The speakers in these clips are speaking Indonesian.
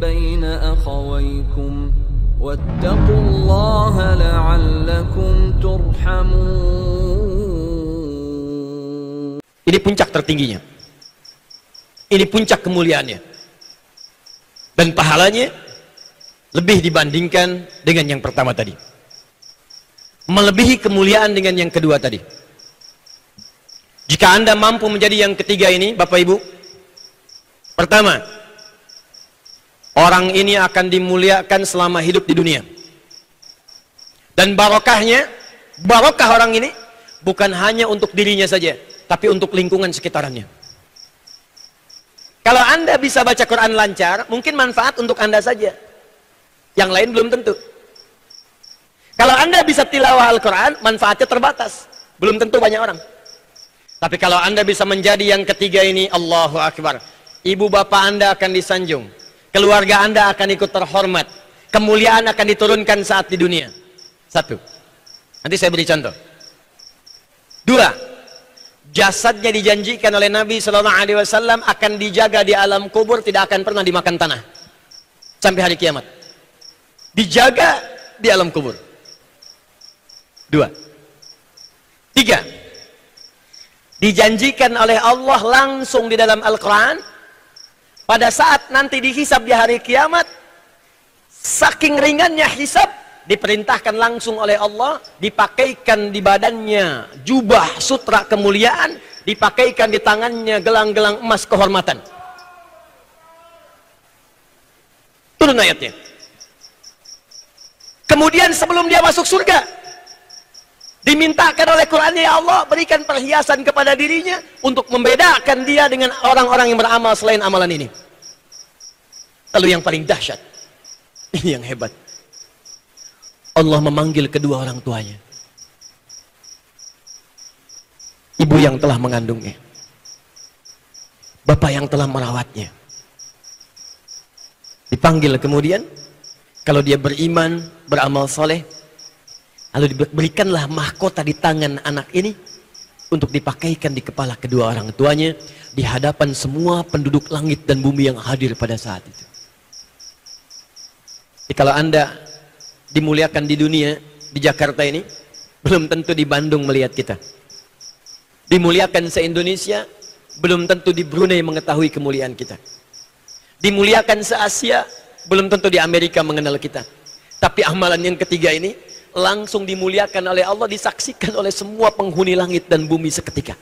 بين أخويكم واتقوا الله لعلكم ترحمون. Ini puncak tertingginya. Ini puncak kemuliaannya. Dan pahalanya lebih dibandingkan dengan yang pertama tadi. Melebihi kemuliaan dengan yang kedua tadi. Jika Anda mampu menjadi yang ketiga ini, Bapak Ibu, pertama, orang ini akan dimuliakan selama hidup di dunia. Dan barokahnya, barokah orang ini bukan hanya untuk dirinya saja, tapi untuk lingkungan sekitarannya. Kalau Anda bisa baca Quran lancar, mungkin manfaat untuk Anda saja. Yang lain belum tentu. Kalau Anda bisa tilawah Al-Quran, manfaatnya terbatas. Belum tentu banyak orang. Tapi kalau Anda bisa menjadi yang ketiga ini, Allahu Akbar. Ibu bapak Anda akan disanjung. Keluarga Anda akan ikut terhormat. Kemuliaan akan diturunkan saat di dunia. Satu. Nanti saya beri contoh. Dua. Jasadnya dijanjikan oleh Nabi SAW akan dijaga di alam kubur, tidak akan pernah dimakan tanah. Sampai hari kiamat. Dijaga di alam kubur. Dua. Tiga. Dijanjikan oleh Allah langsung di dalam Al-Quran, pada saat nanti dihisab di hari kiamat, saking ringannya hisab, diperintahkan langsung oleh Allah, dipakaikan di badannya jubah sutra kemuliaan, dipakaikan di tangannya gelang-gelang emas kehormatan. Turun ayatnya. Kemudian sebelum dia masuk surga, dimintakan oleh Qurannya, ya Allah berikan perhiasan kepada dirinya untuk membedakan dia dengan orang-orang yang beramal selain amalan ini. Lalu yang paling dahsyat, ini yang hebat, Allah memanggil kedua orang tuanya, ibu yang telah mengandungnya, bapak yang telah merawatnya. Dipanggil kemudian, kalau dia beriman, beramal soleh, lalu diberikanlah mahkota di tangan anak ini untuk dipakaikan di kepala kedua orang tuanya di hadapan semua penduduk langit dan bumi yang hadir pada saat itu. Jadi kalau Anda dimuliakan di dunia, di Jakarta ini, belum tentu di Bandung melihat kita. Dimuliakan se-Indonesia, belum tentu di Brunei mengetahui kemuliaan kita. Dimuliakan se-Asia, belum tentu di Amerika mengenal kita. Tapi amalan yang ketiga ini langsung dimuliakan oleh Allah, disaksikan oleh semua penghuni langit dan bumi seketika.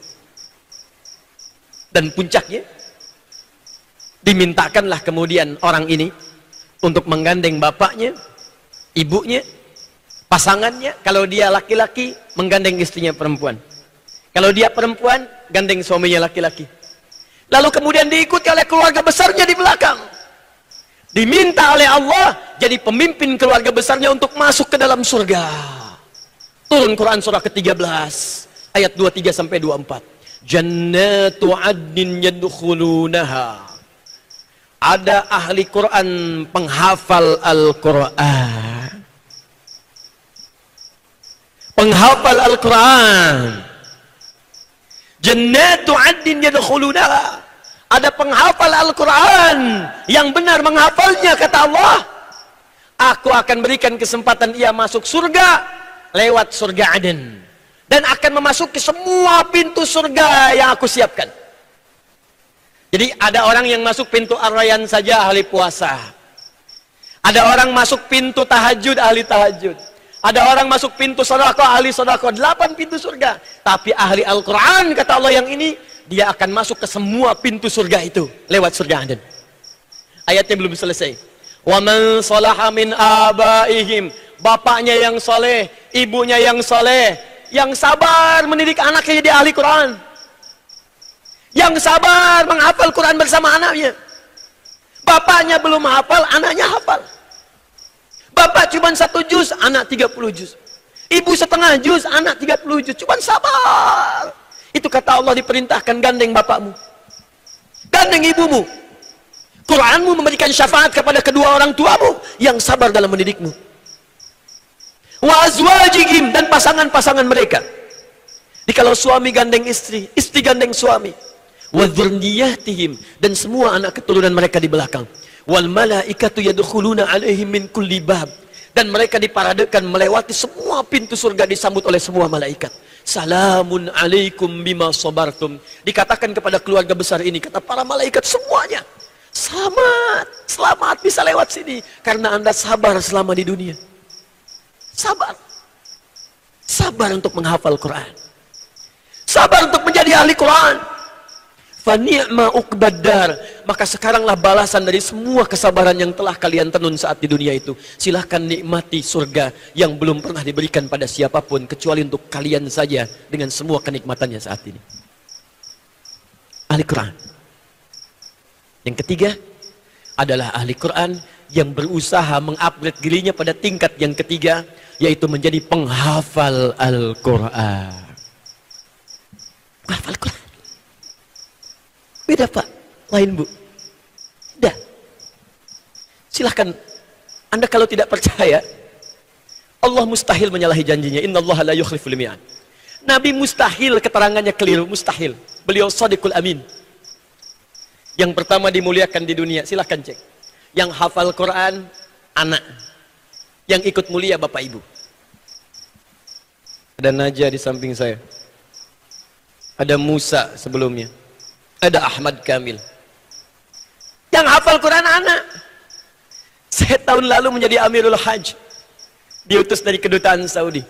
Dan puncaknya, dimintakanlah kemudian orang ini untuk menggandeng bapaknya, ibunya, pasangannya. Kalau dia laki-laki, menggandeng istrinya perempuan. Kalau dia perempuan, gandeng suaminya laki-laki. Lalu kemudian diikuti oleh keluarga besarnya di belakang. Diminta oleh Allah jadi pemimpin keluarga besarnya untuk masuk ke dalam surga. Turun Quran surah ke-13 ayat 23 sampai 24. Jannatu adnin yadkhulunaha. Ada ahli Quran, penghafal Al-Quran. Penghafal Al-Quran. Jannatu adnin yadkhulunaha. Ada penghafal Al-Quran yang benar menghafalnya, kata Allah, aku akan berikan kesempatan ia masuk surga lewat surga Aden, dan akan memasuki semua pintu surga yang aku siapkan. Jadi ada orang yang masuk pintu Ar-Rayyan saja ahli puasa, ada orang masuk pintu tahajud ahli tahajud, ada orang masuk pintu sedekah ahli sedekah, 8 pintu surga. Tapi ahli Al-Quran, kata Allah, yang ini dia akan masuk ke semua pintu surga itu lewat surga Aden. Ayatnya belum selesai. Wa man salaha min abaihim, bapaknya yang soleh, ibunya yang soleh, yang sabar mendidik anaknya jadi ahli Quran, yang sabar menghafal Quran bersama anaknya. Bapaknya belum hafal, anaknya hafal. Bapak cuma 1 juz, anak 30 juz. Ibu setengah juz, anak 30 juz. Cuma sabar. Itu kata Allah, diperintahkan gandeng bapakmu, gandeng ibumu. Quranmu memberikan syafaat kepada kedua orang tuamu yang sabar dalam mendidikmu. Wa azwajihim, dan pasangan-pasangan mereka. Jadi kalau suami gandeng istri, istri gandeng suami. Wa dzurriyyatihim, dan semua anak keturunan mereka di belakang. Wal malaikatu yadkhuluna alaihim min kulli bab. Dan mereka diparadekan melewati semua pintu surga, disambut oleh semua malaikat. Salamun alaikum bima sabartum. Dikatakan kepada keluarga besar ini, kata para malaikat semuanya, selamat, selamat bisa lewat sini karena Anda sabar selama di dunia. Sabar. Sabar untuk menghafal Quran. Sabar untuk menjadi ahli Quran. Fa ni'ma uqbaddar. Maka sekaranglah balasan dari semua kesabaran yang telah kalian tenun saat di dunia itu. Silahkan nikmati surga yang belum pernah diberikan pada siapapun kecuali untuk kalian saja dengan semua kenikmatannya saat ini. Ahli Quran. Yang ketiga adalah ahli Quran yang berusaha mengupgrade dirinya pada tingkat yang ketiga, yaitu menjadi penghafal Al-Quran. Penghafal Quran. Beda Pak, lain Bu. Dah. Silahkan, Anda kalau tidak percaya, Allah mustahil menyalahi janjinya. Innallaha la yukhliful mi'ad. Nabi mustahil keterangannya keliru, mustahil. Beliau shadiqul amin. Yang pertama dimuliakan di dunia, silahkan cek. Yang hafal Quran, anak. Yang ikut mulia bapak ibu. Ada Najah di samping saya. Ada Musa sebelumnya. Ada Ahmad Kamil. Yang hafal Quran anak. Saya tahun lalu menjadi Amirul Hajj. Diutus dari kedutaan Saudi.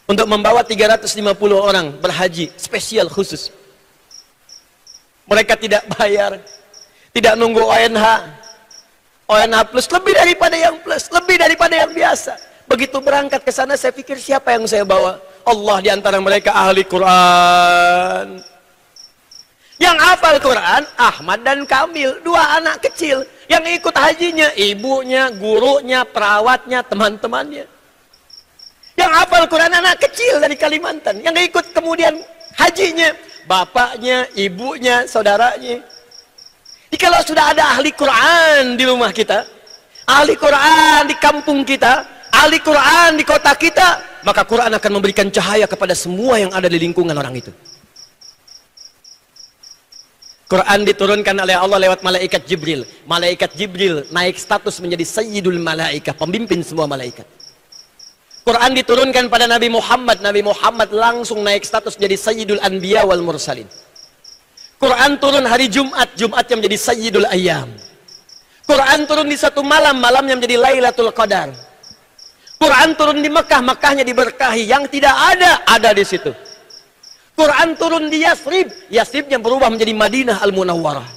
Untuk membawa 350 orang berhaji. Spesial khusus. Mereka tidak bayar. Tidak nunggu ONH. ONH plus. Lebih daripada yang plus. Lebih daripada yang biasa. Begitu berangkat ke sana saya pikir siapa yang saya bawa? Allah di antara mereka ahli Quran. Yang hafal Quran, Ahmad dan Kamil, dua anak kecil. Yang ikut hajinya, ibunya, gurunya, perawatnya, teman-temannya. Yang hafal Quran anak kecil dari Kalimantan. Yang ikut kemudian hajinya, bapaknya, ibunya, saudaranya. Jadi kalau sudah ada ahli Quran di rumah kita, ahli Quran di kampung kita, ahli Quran di kota kita, maka Quran akan memberikan cahaya kepada semua yang ada di lingkungan orang itu. Quran diturunkan oleh Allah lewat malaikat Jibril. Malaikat Jibril naik status menjadi Sayyidul Malaikah, pemimpin semua malaikat. Quran diturunkan pada Nabi Muhammad. Nabi Muhammad langsung naik status menjadi Sayyidul Anbiya wal Mursalin. Quran turun hari Jumat, Jumatnya menjadi Sayyidul Ayyam. Quran turun di satu malam, malamnya menjadi Lailatul Qadar. Quran turun di Mekah, Mekahnya diberkahi. Yang tidak ada di situ. Quran turun di Yasrib, Yasribnya berubah menjadi Madinah Al-Munawwarah.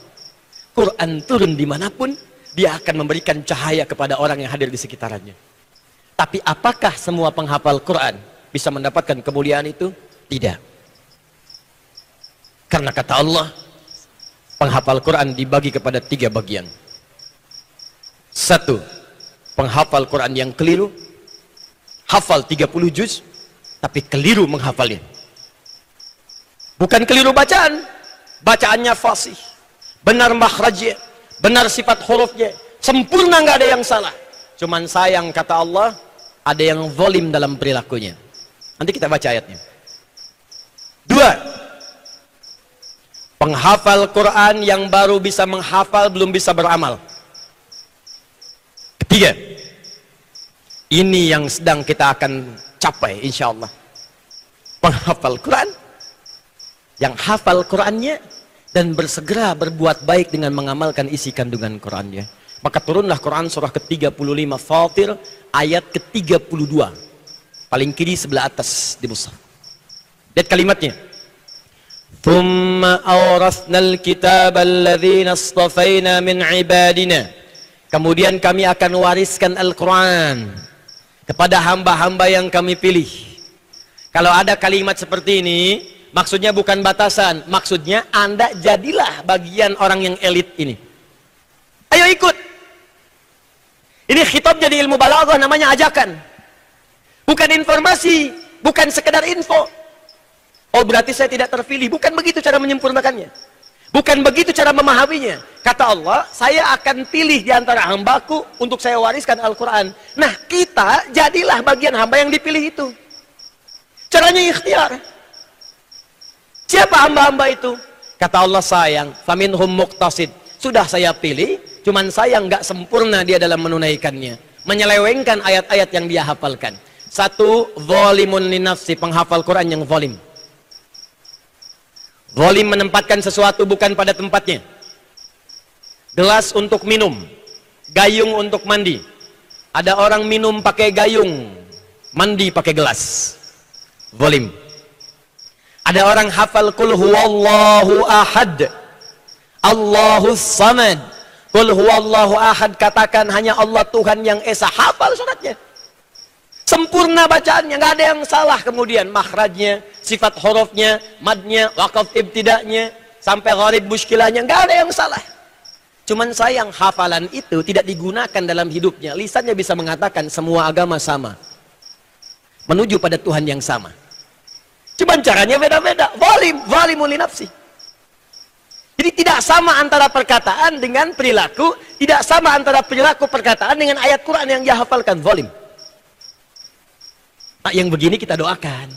Quran turun dimanapun, dia akan memberikan cahaya kepada orang yang hadir di sekitarannya. Tapi apakah semua penghafal Quran bisa mendapatkan kemuliaan itu? Tidak. Karena kata Allah, penghafal Quran dibagi kepada 3 bagian. 1. Penghafal Quran yang keliru, hafal 30 juz, tapi keliru menghafalnya. Bukan keliru bacaan, bacaannya fasih, benar makhrajnya, benar sifat hurufnya, sempurna, nggak ada yang salah. Cuman sayang kata Allah, ada yang zalim dalam perilakunya. Nanti kita baca ayatnya. 2. Penghafal Quran yang baru bisa menghafal belum bisa beramal. 3. Ini yang sedang kita akan capai insya Allah. Penghafal Quran yang hafal Qurannya dan bersegera berbuat baik dengan mengamalkan isi kandungan Qurannya. Maka turunlah Quran surah ke-35 Fatir ayat ke-32. Paling kiri sebelah atas di mushaf. Lihat kalimatnya. Thumma awrathnal kitaba alladhina astafaina min ibadina. Kemudian kami akan wariskan Al-Quran kepada hamba-hamba yang kami pilih. Kalau ada kalimat seperti ini, maksudnya bukan batasan, maksudnya Anda jadilah bagian orang yang elit ini. Ayo ikut. Ini khitabnya di ilmu balaghah namanya ajakan. Bukan informasi, bukan sekedar info. Oh berarti saya tidak terpilih, bukan begitu cara menyempurnakannya. Bukan begitu cara memahaminya. Kata Allah, saya akan pilih di antara hambaku untuk saya wariskan Al-Quran. Nah kita jadilah bagian hamba yang dipilih itu. Caranya ikhtiar. Siapa hamba-hamba itu? Kata Allah sayang, faminhum muqtasid. Sudah saya pilih, Cuman sayang nggak sempurna dia dalam menunaikannya, menyelewengkan ayat-ayat yang dia hafalkan. Satu, zalimun linafsi, penghafal Quran yang zalim. Zalim menempatkan sesuatu bukan pada tempatnya. Gelas untuk minum, gayung untuk mandi. Ada orang minum pakai gayung, mandi pakai gelas. Zalim. Ada orang hafal qul huwallahu ahad, Allahus samad. Qul huwallahu ahad, katakan hanya Allah Tuhan yang esa. Hafal suratnya. Sempurna bacaannya, nggak ada yang salah. Kemudian makhrajnya, sifat hurufnya, madnya, waqaf ibtidaknya, sampai gharib muskilahnya, nggak ada yang salah. Cuman sayang hafalan itu tidak digunakan dalam hidupnya. Lisannya bisa mengatakan semua agama sama, menuju pada Tuhan yang sama. Cuman caranya beda-beda. Zalimun li nafsi. Jadi tidak sama antara perkataan dengan perilaku, tidak sama antara perilaku perkataan dengan ayat Quran yang dia hafalkan. Zalim. Nah, yang begini kita doakan.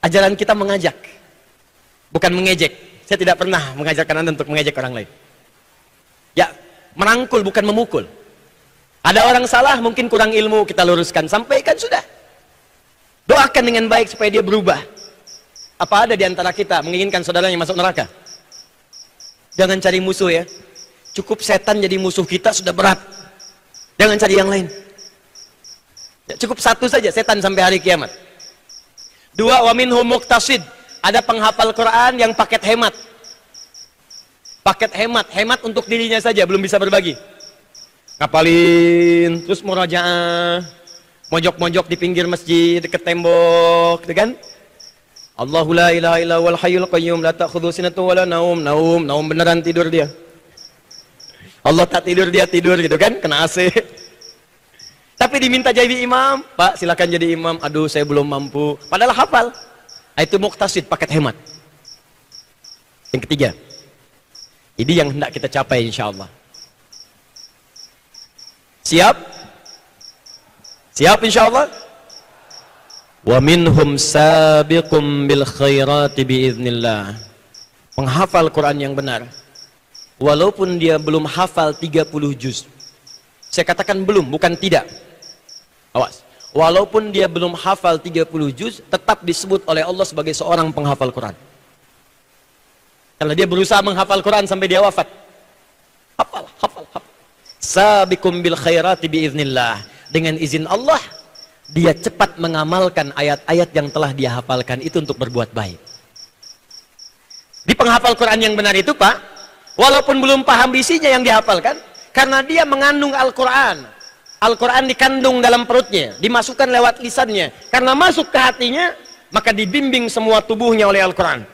Ajaran kita mengajak, bukan mengejek. Saya tidak pernah mengajarkan Anda untuk mengejek orang lain. Ya, merangkul bukan memukul. Ada orang salah, mungkin kurang ilmu, kita luruskan, sampaikan sudah. Doakan dengan baik supaya dia berubah. Apa ada di antara kita menginginkan saudaranya masuk neraka? Jangan cari musuh ya. Cukup setan jadi musuh kita sudah berat. Jangan cari yang lain. Ya, cukup satu saja, setan sampai hari kiamat. Dua, wa minhum muqtasid. Ada penghafal Quran yang paket hemat. Paket hemat, hemat untuk dirinya saja, belum bisa berbagi. Ngapalin, terus murajaah, mojok-mojok di pinggir masjid, dekat tembok, gitu kan? Allahu la ilaha illa wal hayyul qayyum la ta'khudhu sinatun wala naum beneran tidur dia. Allah tak tidur, dia tidur gitu kan, kena AC. Tapi diminta jadi imam, Pak silakan jadi imam. Aduh saya belum mampu. Padahal hafal. Itu muqtasid, paket hemat. Yang ketiga, ini yang hendak kita capai insyaallah. Siap? Siap insyaallah? Wa minhum sabiqum bil khairati biiznillah. Penghafal Quran yang benar, walaupun dia belum hafal 30 juz. Saya katakan belum, bukan tidak. Awas. Walaupun dia belum hafal 30 juz, tetap disebut oleh Allah sebagai seorang penghafal Quran. Karena dia berusaha menghafal Quran sampai dia wafat. Hafal. Sabiqum bil khairati biiznillah. Dengan izin Allah, dia cepat mengamalkan ayat-ayat yang telah dia hafalkan itu untuk berbuat baik. Di penghafal Quran yang benar itu, Pak, walaupun belum paham isinya yang dihafalkan, karena dia mengandung Al-Quran. Al-Quran dikandung dalam perutnya, dimasukkan lewat lisannya. Karena masuk ke hatinya, maka dibimbing semua tubuhnya oleh Al-Quran.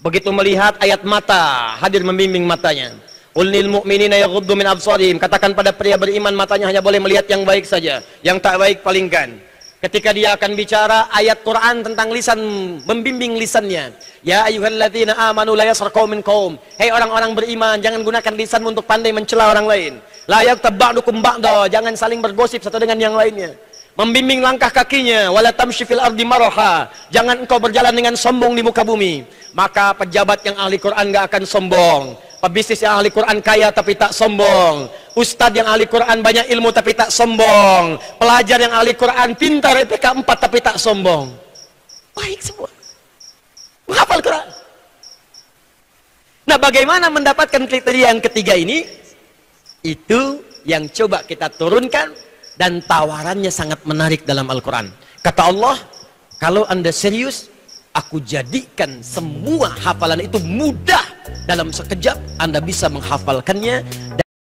Begitu melihat ayat mata, hadir membimbing matanya. Qul lil mu'minina yaghuddu min absarihim. Katakan pada pria beriman, matanya hanya boleh melihat yang baik saja, yang tak baik palingkan. Ketika dia akan bicara ayat Quran tentang lisan, membimbing lisannya. Ya ayyuhalladzina amanu la yaskhar qaumin qaum. Hei orang-orang beriman, jangan gunakan lisanmu untuk pandai mencela orang lain. La yaghtab ba'dukum ba'da, jangan saling bergosip satu dengan yang lainnya. Membimbing langkah kakinya, wala tamshi fil ardi maraha. Jangan engkau berjalan dengan sombong di muka bumi. Maka pejabat yang ahli Quran enggak akan sombong. Pebisnis yang ahli Quran kaya tapi tak sombong. Ustadz yang ahli Quran banyak ilmu tapi tak sombong. Pelajar yang ahli Quran pintar IPK 4 tapi tak sombong. Baik semua. Menghafal Quran. Nah, bagaimana mendapatkan kriteria yang ketiga ini? Itu yang coba kita turunkan, dan tawarannya sangat menarik dalam Al-Quran. Kata Allah, kalau Anda serius, aku jadikan semua hafalan itu mudah. Dalam sekejap Anda bisa menghafalkannya.